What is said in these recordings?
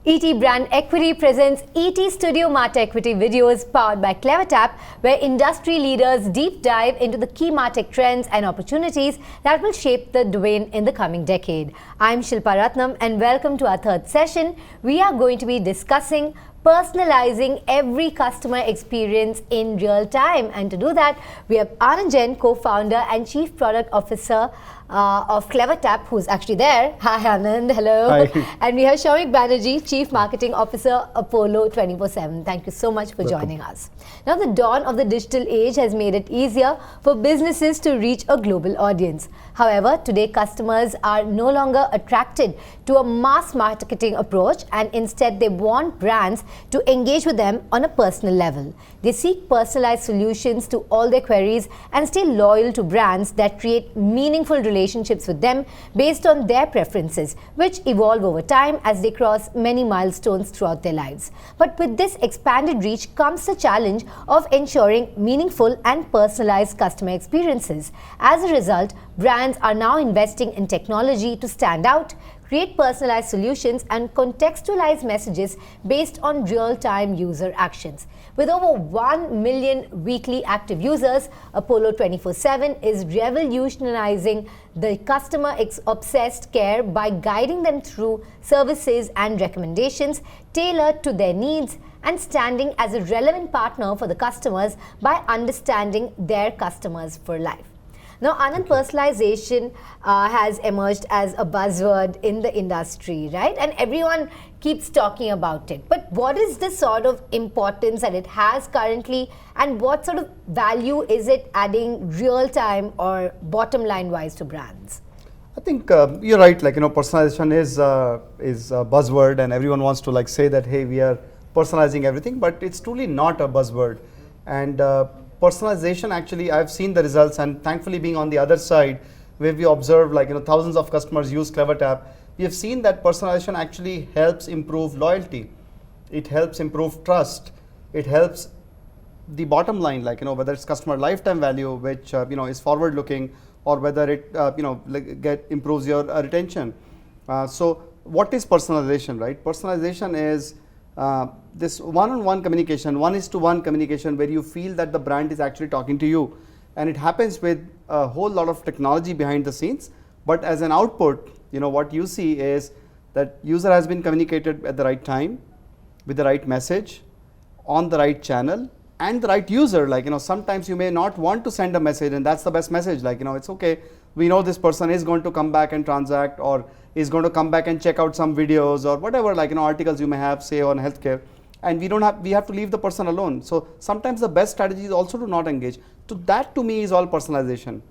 ET Brand Equity presents ET ETMartequity videos powered by CleverTap, where industry leaders deep dive into the key martech trends and opportunities that will shape the domain in the coming decade. I'm Shilpa Ratnam and welcome to our third session. We are going to be discussing personalizing every customer experience in real time. And to do that, we have Anand, Jain, co-founder and chief product officer of CleverTap, who's actually there. Hi Anand, hello. Hi. And we have Shamik, Banerjee, chief marketing officer, Apollo 24/7. Thank you so much for joining us. Now, the dawn of the digital age has made it easier for businesses to reach a global audience. However, today customers are no longer attracted to a mass marketing approach, and instead they want brands to engage with them on a personal level. They seek personalized solutions to all their queries and stay loyal to brands that create meaningful relationships with them based on their preferences, which evolve over time as they cross many milestones throughout their lives. But with this expanded reach comes the challenge of ensuring meaningful and personalized customer experiences. As a result, brands are now investing in technology to stand out, create personalized solutions and contextualize messages based on real-time user actions. With over 1 million weekly active users, Apollo 24/7 is revolutionizing the customer-obsessed care by guiding them through services and recommendations tailored to their needs and standing as a relevant partner for the customers by understanding their customers for life. Now, Anand, personalization has emerged as a buzzword in the industry, right? And everyone keeps talking about it. But what is the sort of importance that it has currently, and what sort of value is it adding real time or bottom line wise to brands? I think you're right. Personalization is a buzzword, and everyone wants to say that, hey, we are personalizing everything, but it's truly not a buzzword. And personalization, actually, I've seen the results, and thankfully being on the other side where we observe thousands of customers use CleverTap, we have seen that personalization actually helps improve loyalty. It helps improve trust. It helps the bottom line, whether it's customer lifetime value, which is forward looking, or whether it improves your retention. So what is personalization, right? Personalization is this one-on-one communication, one-to-one communication, where you feel that the brand is actually talking to you, and it happens with a whole lot of technology behind the scenes. But as an output, what you see is that user has been communicated at the right time, with the right message, on the right channel, and the right user. Sometimes you may not want to send a message, and that's the best message. It's okay. We know this person is going to come back and transact, or is going to come back and check out some videos or whatever, articles you may have, say, on healthcare, and we have to leave the person alone. So sometimes the best strategy is also to not engage. So that, to me, is all personalization.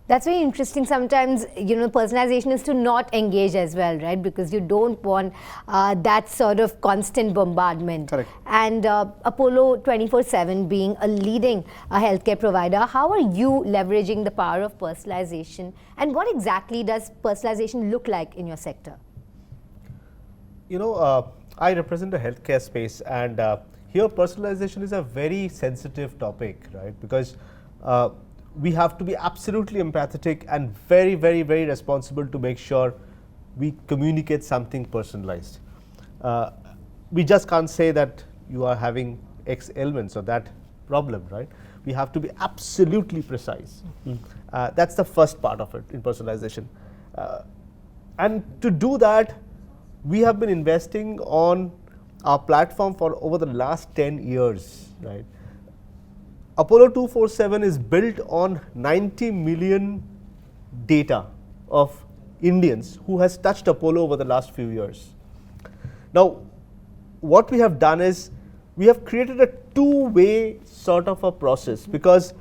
That's very interesting. Sometimes, personalization is to not engage as well, right? Because you don't want that sort of constant bombardment. Correct. And Apollo 24/7 being a leading healthcare provider, how are you leveraging the power of personalization? And what exactly does personalization look like in your sector? I represent the healthcare space, and here personalization is a very sensitive topic, right? Because we have to be absolutely empathetic and very, very, very responsible to make sure we communicate something personalized. We just can't say that you are having X ailments or that problem, right? We have to be absolutely precise. That's the first part of it in personalization. And to do that, we have been investing on our platform for over the last 10 years, right? Apollo 24/7 is built on 90 million data of Indians who has touched Apollo over the last few years. Now, what we have done is we have created a two-way sort of a process, because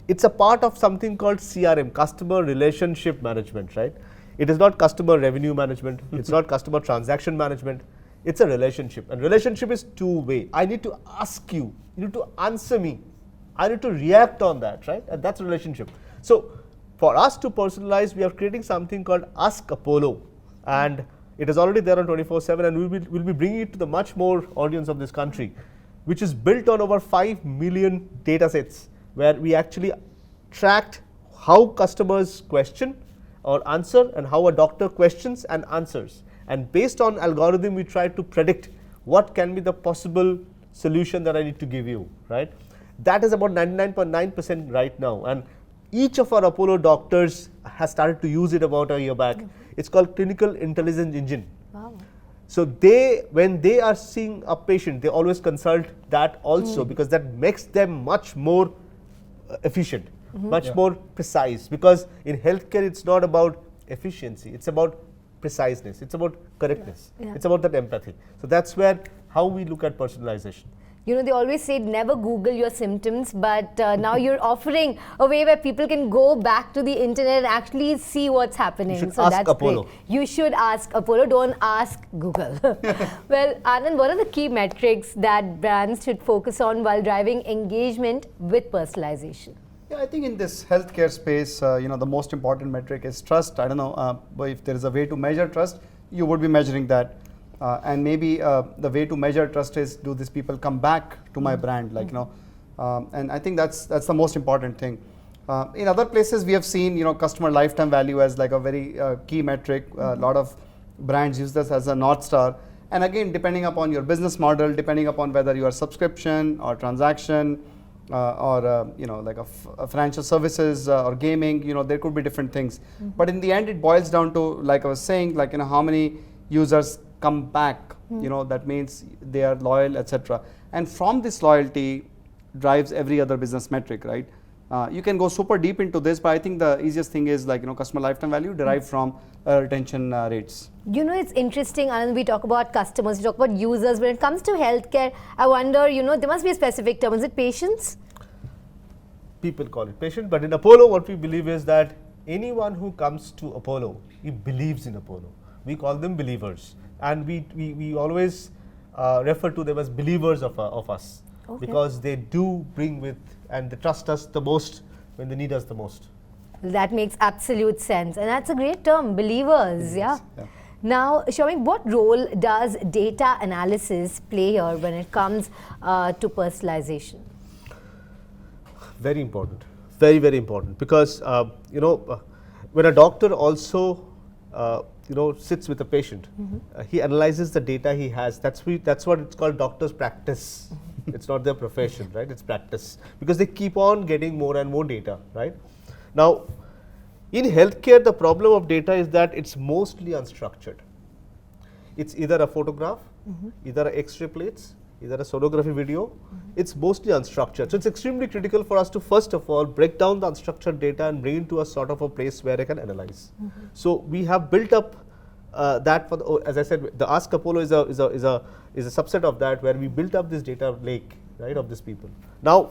it's a part of something called CRM, Customer Relationship Management, right? It is not customer revenue management. It's not customer transaction management. It's a relationship, and relationship is two-way. I need to ask you, you need to answer me. I need to react on that, right? And that's a relationship. So for us to personalize, we are creating something called Ask Apollo, and it is already there on 24/7, and we'll be bringing it to the much more audience of this country, which is built on over 5 million data sets, where we actually tracked how customers question or answer and how a doctor questions and answers. And based on algorithm, we try to predict what can be the possible solution that I need to give you, right? That is about 99.9% right now. And each of our Apollo doctors has started to use it about a year back. It's called Clinical Intelligence Engine. Wow. So when they are seeing a patient, they always consult that also, because that makes them much more efficient, much more precise. Because in healthcare, it's not about efficiency, it's about preciseness, it's about correctness, it's about that empathy. So that's how we look at personalization. You know, they always say never Google your symptoms, but now you're offering a way where people can go back to the internet and actually see what's happening. You should so ask that's Apollo. Great. You should ask Apollo, don't ask Google. Well, Anand, what are the key metrics that brands should focus on while driving engagement with personalization? Yeah, I think in this healthcare space, the most important metric is trust. I don't know, but if there is a way to measure trust, you would be measuring that. And maybe the way to measure trust is, do these people come back to my brand? And I think that's the most important thing. In other places, we have seen customer lifetime value as like a very key metric. A lot of brands use this as a North Star. And again, depending upon your business model, depending upon whether you are subscription or transaction or like a financial services or gaming, there could be different things. But in the end, it boils down to, like I was saying, how many users come back, that means they are loyal, etc. And from this loyalty drives every other business metric, right? You can go super deep into this, but I think the easiest thing is customer lifetime value derived from retention rates. It's interesting, Anand, we talk about customers, we talk about users. When it comes to healthcare, I wonder, there must be a specific term. Is it patients? People call it patient, but in Apollo, what we believe is that anyone who comes to Apollo, he believes in Apollo. We call them believers. And we always refer to them as believers of us, because they do bring with and they trust us the most when they need us the most. That makes absolute sense, and that's a great term, believers. Yeah. Now, Shamik, what role does data analysis play here when it comes to personalization? Very important, very, very important, because when a doctor also sits with a patient, he analyzes the data he has. That's what it's called, doctor's practice. It's not their profession, right? It's practice, because they keep on getting more and more data, right? Now, in healthcare, the problem of data is that it's mostly unstructured. It's either a photograph, either an X-ray plates, either a sonography video. It's mostly unstructured. So it's extremely critical for us to, first of all, break down the unstructured data and bring it to a sort of a place where I can analyze. So we have built up that for as I said, the Ask Apollo is a subset of that, where we built up this data lake, right, of these people. Now,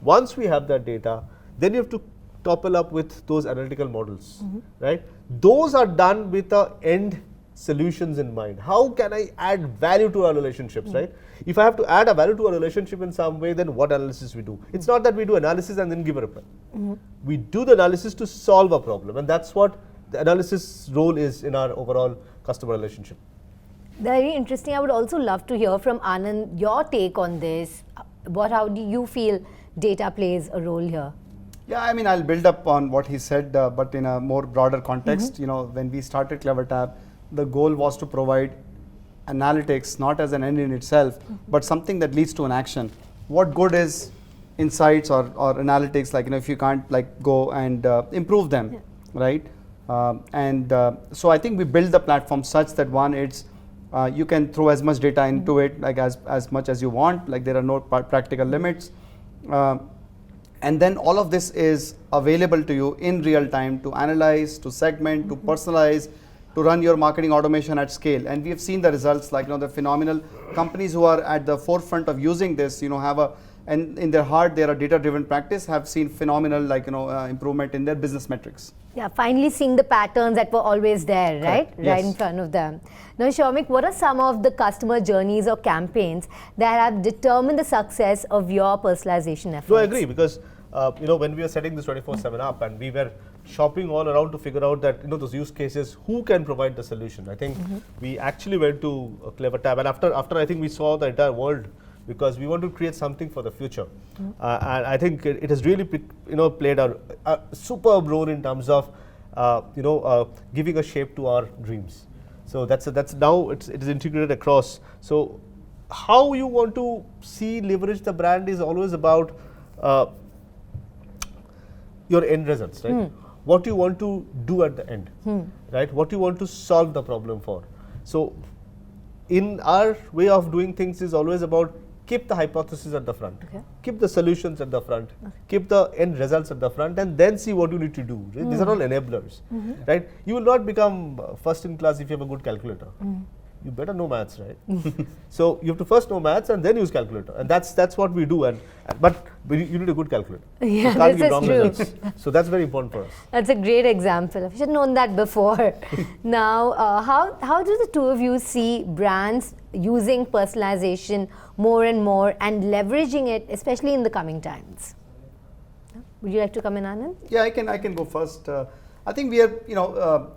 once we have that data, then you have to topple up with those analytical models, right? Those are done with the end solutions in mind. How can I add value to our relationships, right? If I have to add a value to a relationship in some way, then what analysis we do? It's not that we do analysis and then give a reply. We do the analysis to solve a problem, and that's what the analysis role is in our overall customer relationship. Very interesting. I would also love to hear from Anand your take on this. How do you feel data plays a role here? Yeah, I mean, I'll build up on what he said, but in a more broader context. When we started CleverTap, the goal was to provide analytics not as an end in itself, but something that leads to an action. What good is insights or analytics, if you can't go and improve them, right? So I think we build the platform such that, one, it's you can throw as much data into it, as much as you want, there are no practical limits. And then all of this is available to you in real time to analyze, to segment, to personalize, to run your marketing automation at scale. And we have seen the results, the phenomenal companies who are at the forefront of using this, and in their heart, they are a data-driven practice, have seen phenomenal, improvement in their business metrics. Yeah, finally seeing the patterns that were always there, right? Correct. Yes. Right in front of them. Now, Shamik, what are some of the customer journeys or campaigns that have determined the success of your personalization efforts? No, I agree, because when we were setting this 24/7 up, and we were shopping all around to figure out that those use cases, who can provide the solution. I think we actually went to CleverTap, and after I think we saw the entire world, because we want to create something for the future. And I think it has really played a superb role in terms of giving a shape to our dreams. So that's now it is integrated across. So how you want to see leverage the brand is always about your end results, right? What you want to do at the end, right? What you want to solve the problem for. So in our way of doing things is always about keep the hypothesis at the front, keep the solutions at the front, keep the end results at the front, and then see what you need to do. Right? These are all enablers, right? You will not become first in class if you have a good calculator. You better know maths, right? So you have to first know maths and then use calculator, and that's what we do. But you need a good calculator. Yeah, you can't this give is wrong true. results. So that's very important for us. That's a great example. I should have known that before. Now, how do the two of you see brands using personalization more and more and leveraging it, especially in the coming times? Would you like to come in, Anand? Yeah, I can go first. I think we are,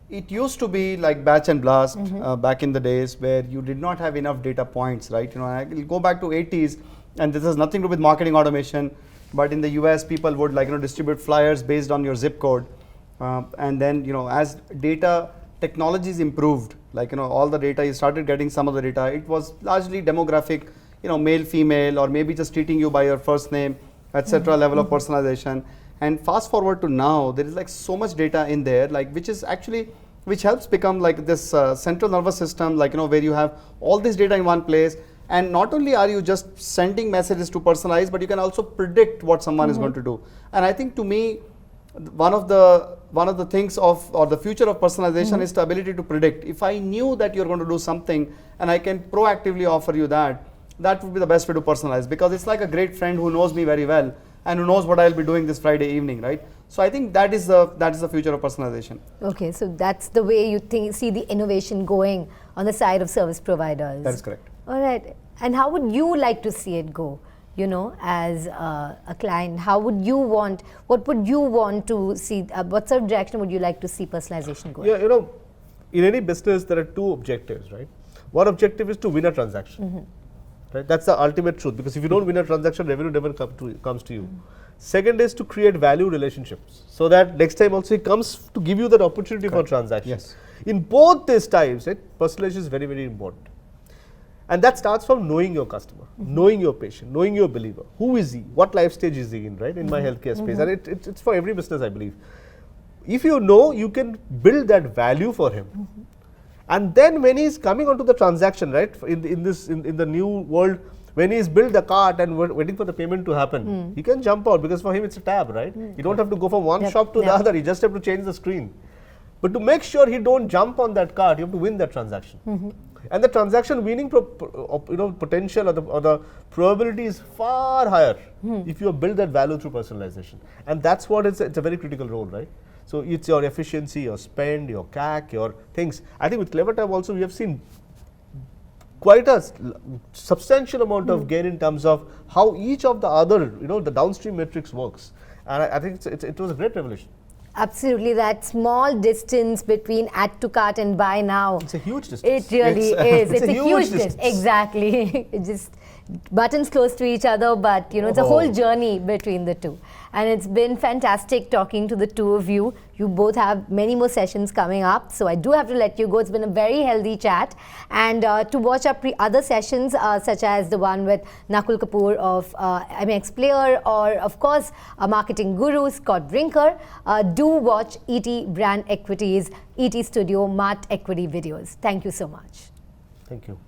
it used to be like batch and blast back in the days where you did not have enough data points, right? I will go back to 80s, and this has nothing to do with marketing automation, but in the US people would distribute flyers based on your zip code, and then as data technologies improved, all the data, you started getting some of the data. It was largely demographic, male, female, or maybe just treating you by your first name, etc. level of personalization. And fast forward to now, there is so much data in there, which helps become this central nervous system, where you have all this data in one place. And not only are you just sending messages to personalize, but you can also predict what someone is going to do. And I think, to me, one of the things or the future of personalization is the ability to predict. If I knew that you're going to do something and I can proactively offer you that would be the best way to personalize, because it's like a great friend who knows me very well and who knows what I'll be doing this Friday evening, right? So I think that is the future of personalization. Okay, so that's the way you see the innovation going on the side of service providers. That is correct. All right. And how would you like to see it go? As a client, what would you want to see? What sort of direction would you like to see personalization going? Yeah, in any business there are two objectives, right? One objective is to win a transaction. Right? That's the ultimate truth, because if you don't win a transaction, revenue never comes to you. Second is to create value relationships, so that next time also he comes to give you that opportunity for transaction. Yes. In both these times, right, personalization is very, very important. And that starts from knowing your customer, knowing your patient, knowing your believer. Who is he? What life stage is he in, right? In my healthcare space. And it's for every business, I believe. If you know, you can build that value for him. And then when he's coming onto the transaction, right, in the new world, when he's built the cart and waiting for the payment to happen, he can jump out, because for him it's a tab, right? You don't have to go from one shop to the other, you just have to change the screen. But to make sure he don't jump on that cart, you have to win that transaction. And the transaction winning potential or the probability is far higher if you build that value through personalization. And that's what it's a very critical role, right? So it's your efficiency, your spend, your CAC, your things. I think with CleverTap also we have seen quite a substantial amount of gain in terms of how each of the other, the downstream metrics works. And I think it was a great revelation. Absolutely, that small distance between add to cart and buy now. It's a huge distance. It really is. It's a huge distance. Exactly. It just buttons close to each other, but it's a whole journey between the two. And it's been fantastic talking to the two of you. You both have many more sessions coming up, so I do have to let you go. It's been a very healthy chat. And to watch our other sessions, such as the one with Nakul Kapoor of MX Player, or of course, a marketing guru, Scott Brinker, do watch ET Brand Equity's ET Studio Mart Equity videos. Thank you so much. Thank you.